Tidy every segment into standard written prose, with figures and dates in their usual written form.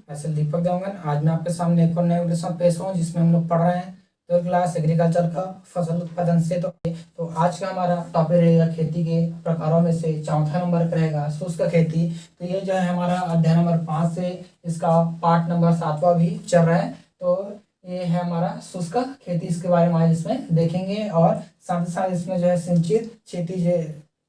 मैं सर दीपक देवगन। आज मैं आपके सामने एक और नए वीडियो साथ पेश हुआ हूं, जिसमें हम लोग पढ़ रहे हैं तो क्लास एग्रीकल्चर का फसल उत्पादन से। तो आज का हमारा टॉपिक रहेगा खेती के प्रकारों में से चौथा नंबर का रहेगा शुष्क खेती। तो ये जो है हमारा अध्याय नंबर 5 से इसका पार्ट नंबर 7वां भी चल रहा है। तो ये है हमारा शुष्क खेती, इसके बारे में आज इसमें देखेंगे और साथ ही साथ इसमें जो है सिंचित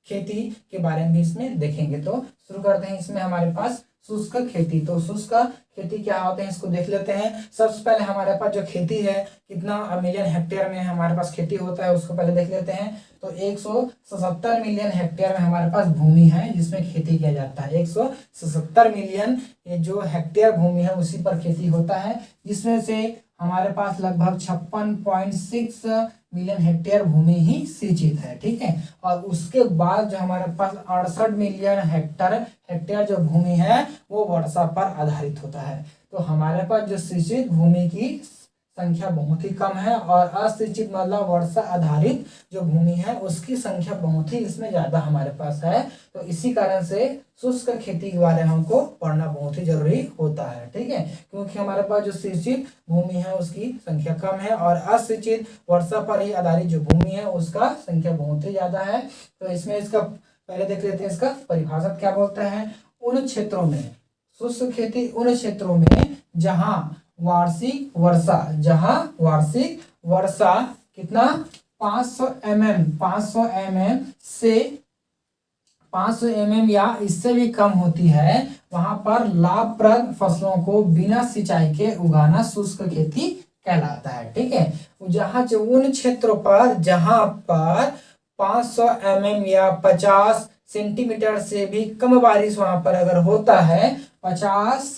खेती के बारे में भी इसमें देखेंगे। तो शुरू करते हैं। इसमें हमारे पास शुष्क खेती, तो शुष्क खेती क्या होते हैं इसको देख लेते हैं। सबसे पहले हमारे पास जो खेती है कितना मिलियन हेक्टेयर में हमारे पास खेती होता है उसको पहले देख लेते हैं। तो 177 मिलियन हेक्टेयर में हमारे पास भूमि है जिसमें खेती किया जाता है। 177 मिलियन ये जो हेक्टेयर भूमि है उसी पर खेती होता है, जिसमें से हमारे पास लगभग 56.6 मिलियन हेक्टेयर भूमि ही सिंचित है। ठीक है, और उसके बाद जो हमारे पास 68 मिलियन हेक्टेयर जो भूमि है वो वर्षा पर आधारित होता है। तो हमारे पास जो सिंचित भूमि की संख्या बहुत ही कम है और असिंचित मतलब वर्षा आधारित जो भूमि है उसकी संख्या बहुत ही इसमें ज्यादा हमारे पास है। तो इसी कारण से शुष्क खेती के बारे में हमको पढ़ना बहुत ही जरूरी होता है। ठीक है, क्योंकि हमारे पास जो सिंचित भूमि है उसकी संख्या कम है और असिंचित वर्षा पर ही आधारित जो भूमि है उसका संख्या बहुत ही ज्यादा है। तो इसमें इसका पहले देख लेते हैं इसका परिभाषा क्या बोलता है। उन क्षेत्रों में शुष्क खेती उन क्षेत्रों में जहां वार्षिक वर्षा कितना 500 mm से 500 mm या इससे भी कम होती है, वहां पर लाभप्रद फसलों को बिना सिंचाई के उगाना शुष्क खेती कहलाता है। ठीक है, जहां उन क्षेत्रों पर जहां पर 500 mm या 50 सेंटीमीटर से भी कम बारिश वहां पर अगर होता है, 50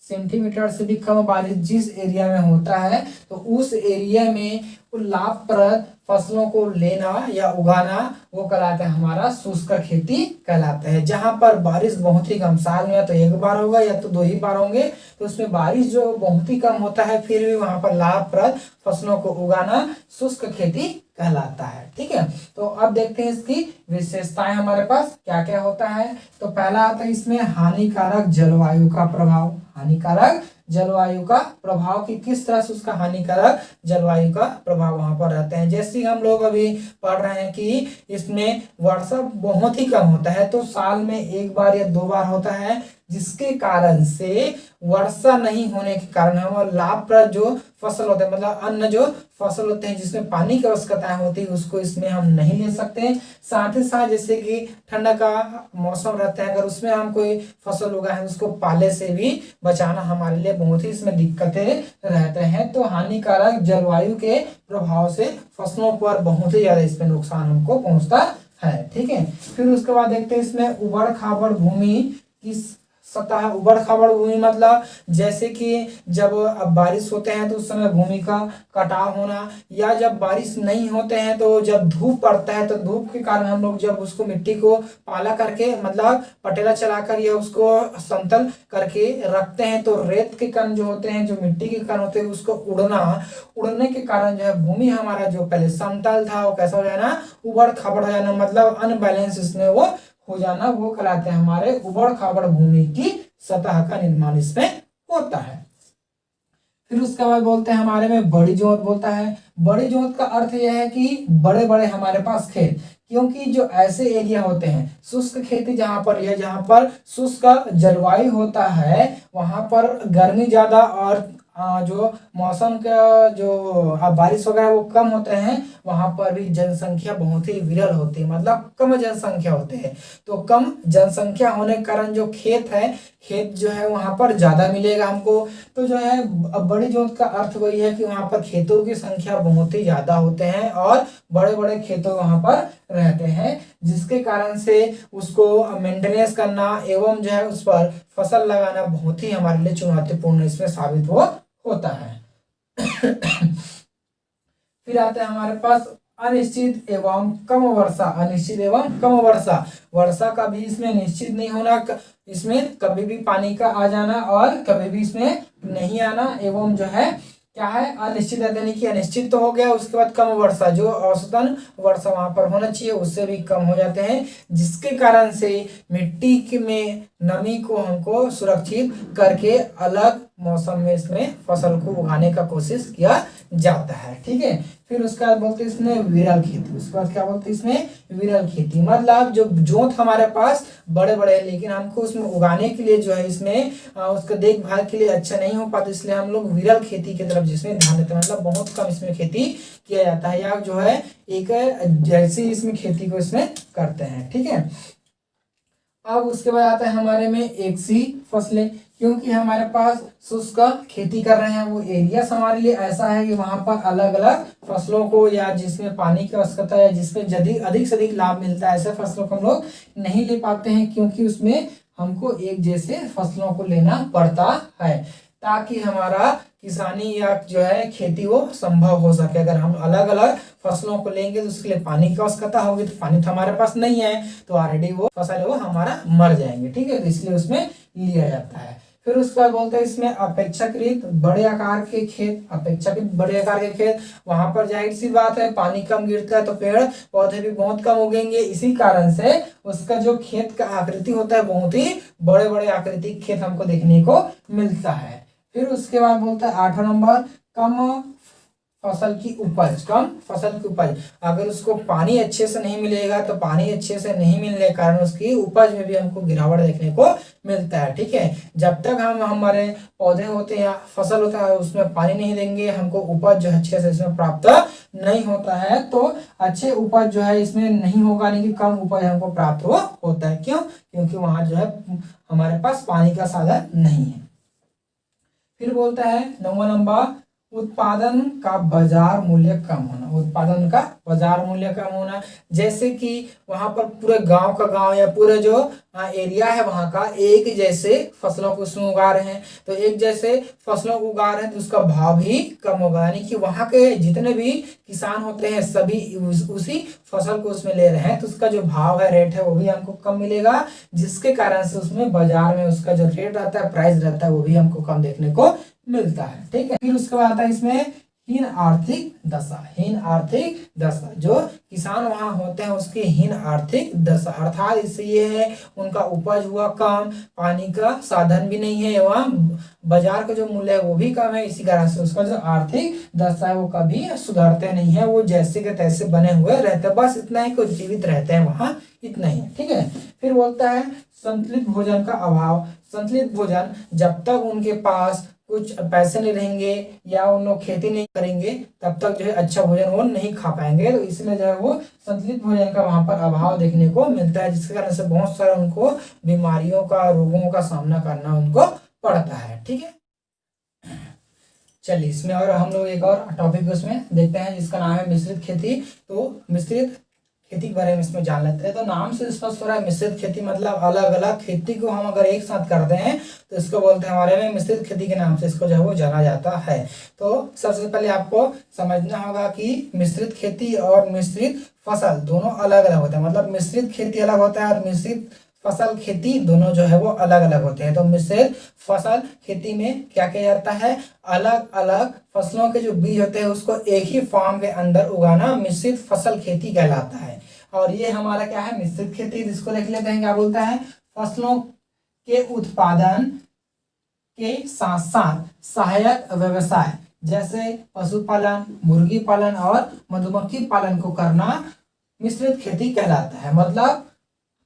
सेंटीमीटर से भी कम बारिश जिस एरिया में होता है तो उस एरिया में लाभप्रद फसलों को लेना या उगाना वो कहलाता है हमारा शुष्क खेती कहलाता है। जहां पर बारिश बहुत ही कम, साल में या तो एक बार होगा या तो 2 ही बार होंगे, तो उसमें बारिश जो बहुत ही कम होता है फिर भी वहां पर लाभप्रद फसलों को उगाना शुष्क खेती कहलाता है। ठीक है, तो अब देखते हैं इसकी विशेषताएं हमारे पास क्या क्या होता है। तो पहला आता है इसमें हानिकारक जलवायु का प्रभाव। हानिकारक जलवायु का प्रभाव की किस तरह से उसका हानिकारक जलवायु का प्रभाव वहां पर रहते हैं। जैसे हम लोग अभी पढ़ रहे हैं कि इसमें वर्षा बहुत ही कम होता है, तो साल में एक बार या 2 बार होता है, जिसके कारण से वर्षा नहीं होने के कारण हम लाभप्रद जो फसल होते हैं मतलब अन्य जो फसल होते हैं जिसमें पानी की आवश्यकता होती है उसको इसमें हम नहीं ले सकते। साथ ही साथ जैसे कि ठंडा का मौसम रहता है, अगर उसमें हम कोई फसल उगाए उसको पाले से भी बचाना हमारे लिए बहुत ही इसमें दिक्कतें रहते हैं। तो हानिकारक जलवायु के प्रभाव से फसलों पर बहुत ही ज्यादा इसमें नुकसान हमको पहुंचता है। ठीक है, फिर उसके बाद देखते हैं इसमें उबड़ खाबड़ भूमि किस सतह। उबड़ खाबड़ भूमि मतलब जैसे कि जब अब बारिश होते हैं तो उस समय भूमि का कटाव होना, या जब बारिश नहीं होते हैं तो जब धूप पड़ता है तो धूप के कारण हम लोग जब उसको मिट्टी को पाला करके मतलब पटेला चलाकर या उसको समतल करके रखते हैं तो रेत के कण जो होते हैं, जो मिट्टी के कण होते हैं, उसको उड़ने के कारण जो है भूमि हमारा जो पहले समतल था वो कैसा हो जाना, उबड़ खाबड़ हो जाना, मतलब अनबैलेंस इसमें वो हो जाना, वो कहलाते हैं हमारे उबड़ खाबड़ भूमि की सतह का निर्माण इसमें होता है। फिर उसके बाद बोलते हैं हमारे में बड़ी जोत बोलता है। बड़ी जोत का अर्थ यह है कि बड़े बड़े हमारे पास खेत, क्योंकि जो ऐसे एरिया होते हैं शुष्क खेती जहां पर यह जहां पर शुष्क जलवायु होता है वहां पर गर्मी ज्यादा और जो मौसम का जो बारिश वगैरह वो कम होते हैं, वहां पर भी जनसंख्या बहुत ही विरल होती है, मतलब कम जनसंख्या होते हैं। तो कम जनसंख्या होने के कारण जो खेत जो है वहां पर ज्यादा मिलेगा हमको। तो जो है अब बड़ी जोत का अर्थ वही है कि वहां पर खेतों की संख्या बहुत ही ज्यादा होते हैं और बड़े बड़े खेतों वहां पर रहते हैं, जिसके कारण से उसको मेंटेनेंस करना एवं जो है उस पर फसल लगाना बहुत ही हमारे लिए चुनौतीपूर्ण इसमें साबित होता है। फिर आता है हमारे पास अनिश्चित एवं कम वर्षा। अनिश्चित एवं कम वर्षा, वर्षा का भी इसमें निश्चित नहीं होना, इसमें कभी भी पानी का आ जाना और कभी भी इसमें नहीं आना, एवं जो है क्या है, अनिश्चित है, यानी कि अनिश्चित तो हो गया। उसके बाद कम वर्षा, जो औसतन वर्षा वहां पर होना चाहिए उससे भी कम हो जाते हैं, जिसके कारण से मिट्टी में नमी को हमको सुरक्षित करके अलग मौसम में इसमें फसल को उगाने का कोशिश किया जाता है। ठीक है, फिर उसके बाद बोलते हैं इसमें विरल खेती। उसके बाद क्या बोलते हैं इसमें विरल खेती, मतलब जो जोत हमारे पास बड़े बड़े हैं लेकिन हमको उसमें उगाने के लिए जो है इसमें उसका देखभाल के लिए अच्छा नहीं हो पाता, इसलिए हम लोग विरल खेती की तरफ जिसमें ध्यान देते हैं, मतलब बहुत कम इसमें खेती किया जाता है, या जो है एक जैसी इसमें खेती को इसमें करते हैं। ठीक है, अब उसके बाद आता है हमारे में एक सी फसलें, क्योंकि हमारे पास शुष्क खेती कर रहे हैं, वो एरिया हमारे लिए ऐसा है कि वहां पर अलग अलग फसलों को, या जिसमें पानी की आवश्यकता है, जिसमें अधिक से अधिक लाभ मिलता है, ऐसे फसलों को हम लोग नहीं ले पाते हैं, क्योंकि उसमें हमको एक जैसे फसलों को लेना पड़ता है, ताकि हमारा किसानी या जो है खेती वो संभव हो सके। अगर हम अलग अलग फसलों को लेंगे तो उसके लिए पानी की आवश्यकता होगी, तो पानी तो हमारे पास नहीं है, तो ऑलरेडी वो फसल वो हमारा मर जाएंगे। ठीक है, तो इसलिए उसमें लिया जाता है। फिर उसके बाद बोलते हैं इसमें अपेक्षाकृत बड़े आकार के खेत। अपेक्षाकृत बड़े आकार के खेत, वहां पर जाहिर सी बात है पानी कम गिरता है तो पेड़ पौधे भी बहुत कम उगेंगे, इसी कारण से उसका जो खेत का आकृति होता है बहुत ही बड़े बड़े आकृति खेत हमको देखने को मिलता है। फिर उसके बाद बोलता है 8 नंबर कम फसल की उपज। कम फसल की उपज, अगर उसको पानी अच्छे से नहीं मिलेगा तो पानी अच्छे से नहीं मिलने के कारण उसकी उपज में भी हमको गिरावट देखने को मिलता है। ठीक है, जब तक हम हमारे पौधे होते हैं या फसल होता है उसमें पानी नहीं देंगे, हमको उपज जो अच्छे से इसमें प्राप्त नहीं होता है, तो अच्छे उपज जो है इसमें नहीं होगा, यानी कि कम उपज हमको प्राप्त होता है। क्यों? क्योंकि वहां जो है हमारे पास पानी का साधन नहीं है। फिर बोलता है 9वां नंबर उत्पादन का बाजार मूल्य कम होना। उत्पादन का बाजार मूल्य कम होना, जैसे कि वहां पर पूरे गांव का गांव या पूरे जो एरिया है वहां का एक जैसे फसलों को उसमें उगा रहे हैं, तो एक जैसे फसलों को उगा रहे हैं तो उसका भाव भी कम होगा, यानी कि वहां के जितने भी किसान होते हैं सभी उसी फसल को उसमें ले रहे हैं, तो उसका जो भाव है, रेट है, वो भी हमको कम मिलेगा, जिसके कारण से उसमें बाजार में उसका जो रेट रहता है, प्राइस रहता है, वो भी हमको कम देखने को मिलता है। ठीक है, फिर उसके बाद आता है इसमें हीन आर्थिक दशा। हीन आर्थिक दशा, जो किसान वहां होते हैं उसकी हीन आर्थिक दशा, अर्थात इससे ये है उनका उपज हुआ कम, पानी का साधन भी नहीं है, एवं बाजार का जो मूल्य है वो भी कम है, इसी कारण से उसका जो आर्थिक दशा है वो कभी सुधरते नहीं है, वो जैसे के तैसे बने हुए रहते हैं, बस इतना ही, कुछ जीवित रहते हैं वहां, इतना ही। ठीक है, फिर बोलता है संतुलित भोजन का अभाव। संतुलित भोजन, जब तक उनके पास कुछ पैसे नहीं रहेंगे या उन लोग खेती नहीं करेंगे तब तक जो है अच्छा भोजन वो नहीं खा पाएंगे, तो इसलिए जो है वो संतुलित भोजन का वहां पर अभाव देखने को मिलता है, जिसके कारण से बहुत सारे उनको बीमारियों का, रोगों का सामना करना उनको पड़ता है। ठीक है, चलिए इसमें और हम लोग एक और टॉपिक उसमें देखते हैं जिसका नाम है मिश्रित खेती। तो मिश्रित खेती के बारे में इसमें जान लेते हैं। तो नाम से स्पष्ट हो रहा है मिश्रित खेती मतलब अलग अलग खेती को हम अगर एक साथ करते हैं तो इसको बोलते हैं, हमारे में मिश्रित खेती के नाम से इसको जो है वो जाना जाता है। तो सबसे पहले आपको समझना होगा कि मिश्रित खेती और मिश्रित फसल दोनों अलग अलग होते हैं, मतलब मिश्रित खेती अलग होता है और मिश्रित फसल खेती दोनों जो है वो अलग अलग होते हैं। तो मिश्रित फसल खेती में क्या किया जाता है, अलग अलग फसलों के जो बीज होते हैं उसको एक ही फार्म के अंदर उगाना मिश्रित फसल खेती कहलाता है। और ये हमारा क्या है, मिश्रित खेती, जिसको देख लेते हैं क्या बोलता है, फसलों के उत्पादन के साथ साथ सहायक व्यवसाय जैसे पशुपालन, मुर्गी पालन और मधुमक्खी पालन को करना मिश्रित खेती कहलाता है। मतलब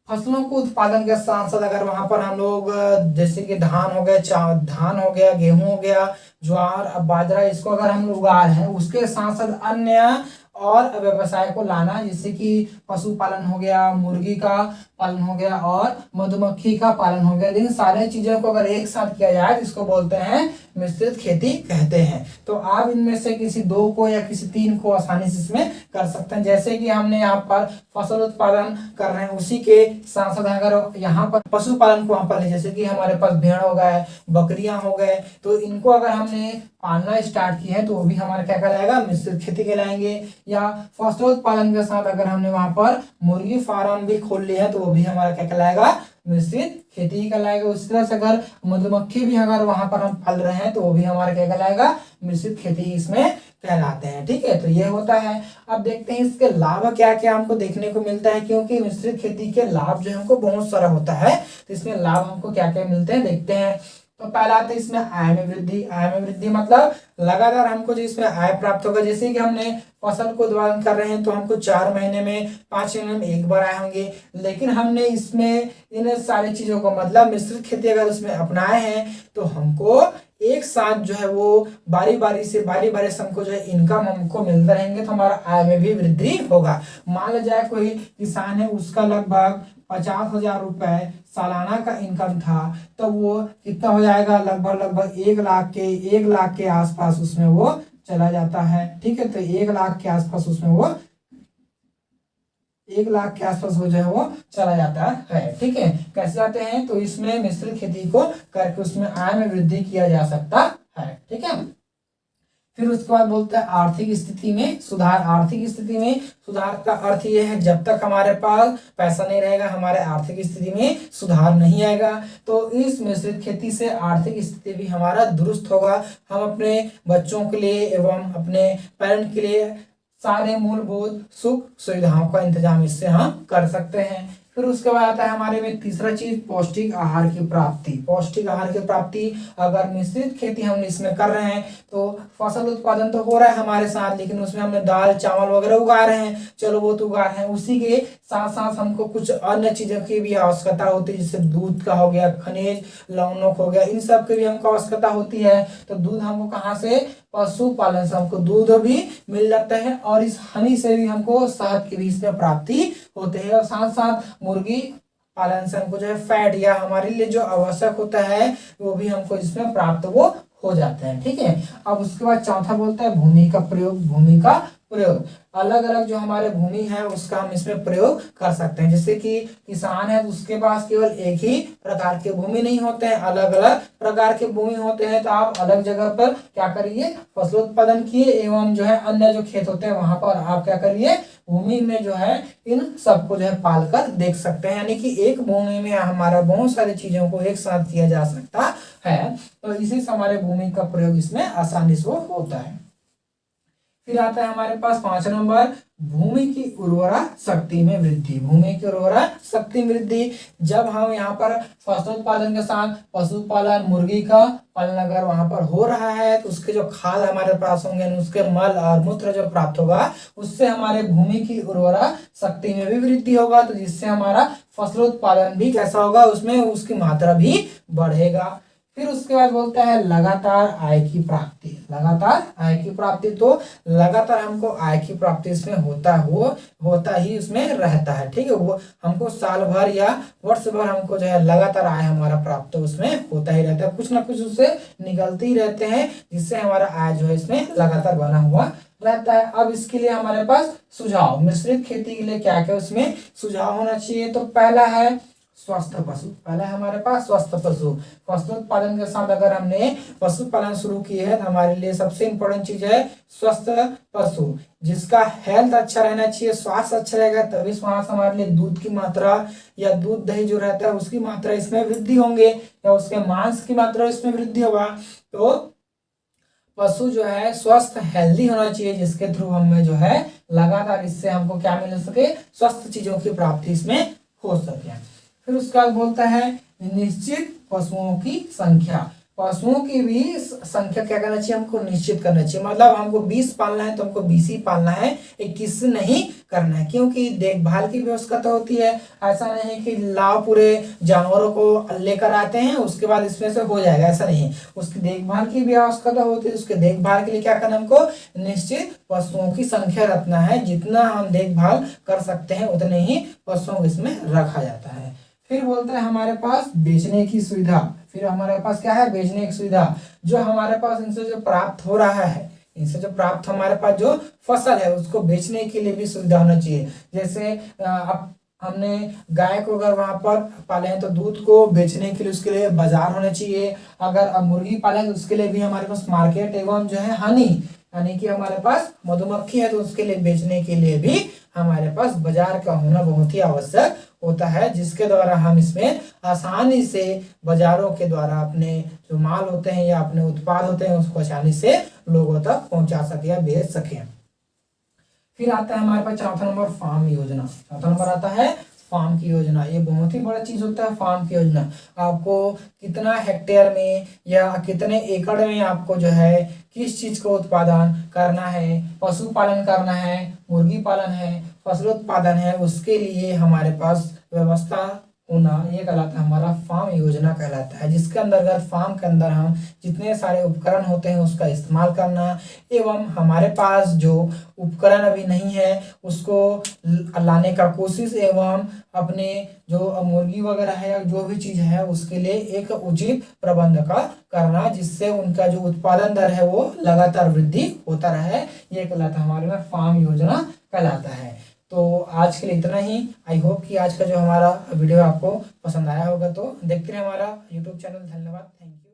फसलों को उत्पादन के साथ साथ अगर वहां पर हम लोग जैसे कि धान हो गया, धान हो गया, गेहूं हो गया, ज्वार, बाजरा, इसको अगर हम लोग उगा रहे हैं उसके साथ साथ अन्य और व्यवसाय को लाना, जैसे कि पशुपालन हो गया, मुर्गी का पालन हो गया और मधुमक्खी का पालन हो गया, इन सारे चीजों को अगर एक साथ किया जाए इसको बोलते हैं मिश्रित खेती कहते हैं। तो आप इनमें से किसी दो को या किसी तीन को आसानी से इसमें कर सकते हैं, जैसे कि हमने यहाँ पर फसल उत्पादन कर रहे हैं उसी के साथ साथ अगर यहाँ पर पशुपालन को वहां पर ले, जैसे कि हमारे पास भेड़ हो गए, बकरियां हो गए, तो इनको अगर हमने पालना स्टार्ट किया है तो वो भी हमारा क्या कहलाएगा, मिश्रित खेती कहलाएंगे। या फसलोत्पादन के साथ अगर हमने वहां पर मुर्गी फार्म भी खोल लिया है तो वो भी हमारा क्या कहलाएगा, मिश्रित खेती ही कहलाएगा। उसी तरह से अगर मधुमक्खी भी अगर वहां पर हम पाल रहे हैं तो वो भी हमारा क्या कहलाएगा, मिश्रित खेती इसमें कहलाते हैं। ठीक है, तो ये होता है। अब देखते हैं इसके लाभ क्या क्या हमको देखने को मिलता है, क्योंकि मिश्रित खेती के लाभ जो है हमको बहुत सारा होता है। तो इसमें लाभ हमको क्या क्या मिलते हैं देखते हैं। तो पहला आता है इसमें आय में वृद्धि। आय में वृद्धि मतलब लगातार हमको जो इसमें आय प्राप्त होगा। जैसे कि हमने फसल को उत्पादन कर रहे हैं तो हमको 4 महीने में 5 महीने में एक बार आए होंगे, लेकिन हमने इसमें इन सारी चीजों को मतलब मिश्रित खेती अगर उसमें अपनाए हैं तो हमको एक साथ जो है वो बारी बारी से हमको जो है इनकम हमको मिलते रहेंगे, तो हमारा आय में भी वृद्धि होगा। मान लो जाए कोई किसान है, उसका लगभग 50,000 रुपए सालाना का इनकम था, तो वो कितना हो जाएगा, लगभग 1 लाख के आसपास उसमें वो चला जाता है। ठीक है, तो 1 लाख के आसपास उसमें वो 1 लाख के आसपास हो जाए वो चला जाता है। ठीक है, कैसे जाते हैं, तो इसमें मिश्रित खेती को करके उसमें आय में वृद्धि किया जा सकता है। ठीक है, फिर उसके बाद बोलता है आर्थिक स्थिति में सुधार। आर्थिक स्थिति में सुधार का अर्थ ये है जब तक हमारे पास पैसा नहीं रहेगा हमारे आर्थिक स्थिति में सुधार नहीं आएगा। तो इस मिश्रित खेती से आर्थिक स्थिति भी हमारा दुरुस्त होगा। हम अपने बच्चों के लिए एवं अपने पेरेंट के लिए सारे मूलभूत सुख सुविधाओं का इंतजाम इससे हम कर सकते हैं। फिर उसके बाद आता है हमारे में तीसरा चीज पौष्टिक आहार की प्राप्ति। पौष्टिक आहार की प्राप्ति, अगर मिश्रित खेती हम इसमें कर रहे हैं तो फसल उत्पादन तो हो रहा है हमारे साथ, लेकिन उसमें हमने दाल चावल वगैरह उगा रहे हैं, चलो वो तो उगा रहे हैं, उसी के साथ साथ हमको कुछ अन्य चीजों की भी आवश्यकता होती है, जैसे दूध का हो गया, खनिज लवणक हो गया, इन सब की भी हमको आवश्यकता होती है। तो दूध हमको कहाँ से, पशुपालन से हमको दूध भी मिल जाता है, और इस हनी से भी हमको शहद की भी इसमें प्राप्ति होते हैं। और साथ साथ मुर्गी पालन से हमको जो है फैट या हमारे लिए जो आवश्यक होता है वो भी हमको इसमें प्राप्त वो हो जाते हैं। ठीक है, अब उसके बाद चौथा बोलता है भूमि का प्रयोग। भूमि का प्रयोग, अलग अलग जो हमारे भूमि है उसका हम इसमें प्रयोग कर सकते हैं। जैसे कि किसान है तो उसके पास केवल एक ही प्रकार के भूमि नहीं होते हैं, अलग अलग प्रकार के भूमि होते हैं। तो आप अलग जगह पर क्या करिए, फसल उत्पादन किए एवं जो है अन्य जो खेत होते हैं वहां पर आप क्या करिए, भूमि में जो है इन सबको जो है पाल कर देख सकते हैं। यानी कि एक भूमि में हमारा बहुत सारी चीजों को एक साथ किया जा सकता है। तो इसी से हमारे भूमि का प्रयोग इसमें आसानी से होता है। फिर आता है हमारे पास 5 नंबर भूमि की उर्वरा शक्ति में वृद्धि। भूमि की उर्वरा शक्ति में वृद्धि, जब हम यहाँ पर फसल उत्पादन के साथ पशुपालन मुर्गी का पालन अगर वहां पर हो रहा है तो उसके जो खाद हमारे पास होंगे, उसके मल और मूत्र जो प्राप्त होगा उससे हमारे भूमि की उर्वरा शक्ति में भी वृद्धि होगा। तो जिससे हमारा फसल उत्पादन भी कैसा होगा, उसमें उसकी मात्रा भी बढ़ेगा। फिर उसके बाद बोलता है लगातार आय की प्राप्ति। लगातार आय की प्राप्ति, तो लगातार हमको आय की प्राप्ति इसमें होता ही उसमें रहता है। ठीक है, वो हमको साल भर या वर्ष भर हमको जो है लगातार आय हमारा प्राप्त उसमें होता ही रहता है, कुछ ना कुछ उससे निकलते ही रहते हैं, जिससे हमारा आय जो है इसमें लगातार बना हुआ रहता है। अब इसके लिए हमारे पास सुझाव, मिश्रित खेती के लिए क्या क्या उसमें सुझाव होना चाहिए। तो पहला है स्वस्थ पशु। पहला हमारे पास स्वस्थ पशु। फसल उत्पादन के साथ अगर हमने पशुपालन शुरू किया है तो हमारे लिए सबसे इम्पोर्टेंट चीज है स्वस्थ पशु, जिसका हेल्थ अच्छा रहना चाहिए, स्वास्थ्य अच्छा रहेगा तभी स्वास्थ्य हमारे लिए दूध की मात्रा या दूध दही जो रहता है उसकी मात्रा इसमें वृद्धि होंगे, या उसके मांस की मात्रा इसमें वृद्धि होगा। तो पशु जो है स्वस्थ हेल्दी होना चाहिए, जिसके थ्रू हमें जो है लगातार इससे हमको क्या मिल सके, स्वस्थ चीजों की प्राप्ति इसमें हो सके। फिर उसके बाद बोलता है निश्चित पशुओं की संख्या। पशुओं की भी संख्या क्या करना चाहिए, हमको निश्चित करना चाहिए। मतलब हमको 20 पालना है तो हमको 20 ही पालना है, 21 नहीं करना है, क्योंकि देखभाल की व्यवस्था तो होती है। ऐसा नहीं कि लाओ पूरे जानवरों को लेकर आते हैं उसके बाद इसमें से हो जाएगा, ऐसा नहीं। उसकी देखभाल की भी आवश्यकता होती है। उसके देखभाल के लिए क्या करना, हमको निश्चित पशुओं की संख्या रखना है। जितना हम देखभाल कर सकते हैं उतने ही पशुओं को इसमें रखा जाता है। फिर बोलते हैं हमारे पास बेचने की सुविधा। फिर हमारे पास क्या है, बेचने की सुविधा। जो हमारे पास इनसे जो प्राप्त हो रहा है, इनसे जो प्राप्त हमारे पास जो फसल है उसको बेचने के लिए भी सुविधा होना चाहिए। जैसे अब हमने गाय को अगर वहां पर पाले हैं तो दूध को बेचने के लिए उसके लिए बाजार होना चाहिए। अगर मुर्गी पाले तो उसके लिए भी हमारे पास मार्केट एवं जो है हनी यानी कि हमारे पास मधुमक्खी है तो उसके लिए बेचने के लिए भी हमारे पास बाजार का होना बहुत ही आवश्यक होता है, जिसके द्वारा हम इसमें आसानी से बाजारों के द्वारा अपने जो माल होते हैं या अपने उत्पाद होते हैं उसको आसानी से लोगों तक पहुंचा सके या बेच सके। फिर आता है हमारे पास चौथा नंबर फार्म योजना। चौथा नंबर आता है फार्म की योजना। ये बहुत ही बड़ा चीज होता है फार्म की योजना। आपको कितना हेक्टेयर में या कितने एकड़ में आपको जो है किस चीज का उत्पादन करना है, पशुपालन करना है, मुर्गी पालन है, फसलोत्पादन है, उसके लिए हमारे पास व्यवस्था होना ये कहलाता है हमारा फार्म योजना कहलाता है, जिसके अंतर्गत फार्म के अंदर हम जितने सारे उपकरण होते हैं उसका इस्तेमाल करना एवं हमारे पास जो उपकरण अभी नहीं है उसको लाने का कोशिश एवं अपने जो मुर्गी वगैरह है या जो भी चीज है उसके लिए एक उचित प्रबंध का करना, जिससे उनका जो उत्पादन दर है वो लगातार वृद्धि होता रहे, ये कहलाता है हमारे में फार्म योजना कहलाता है। तो आज के लिए इतना ही। आई होप कि आज का जो हमारा वीडियो आपको पसंद आया होगा। तो देखते रहे हमारा यूट्यूब चैनल। धन्यवाद, थैंक यू।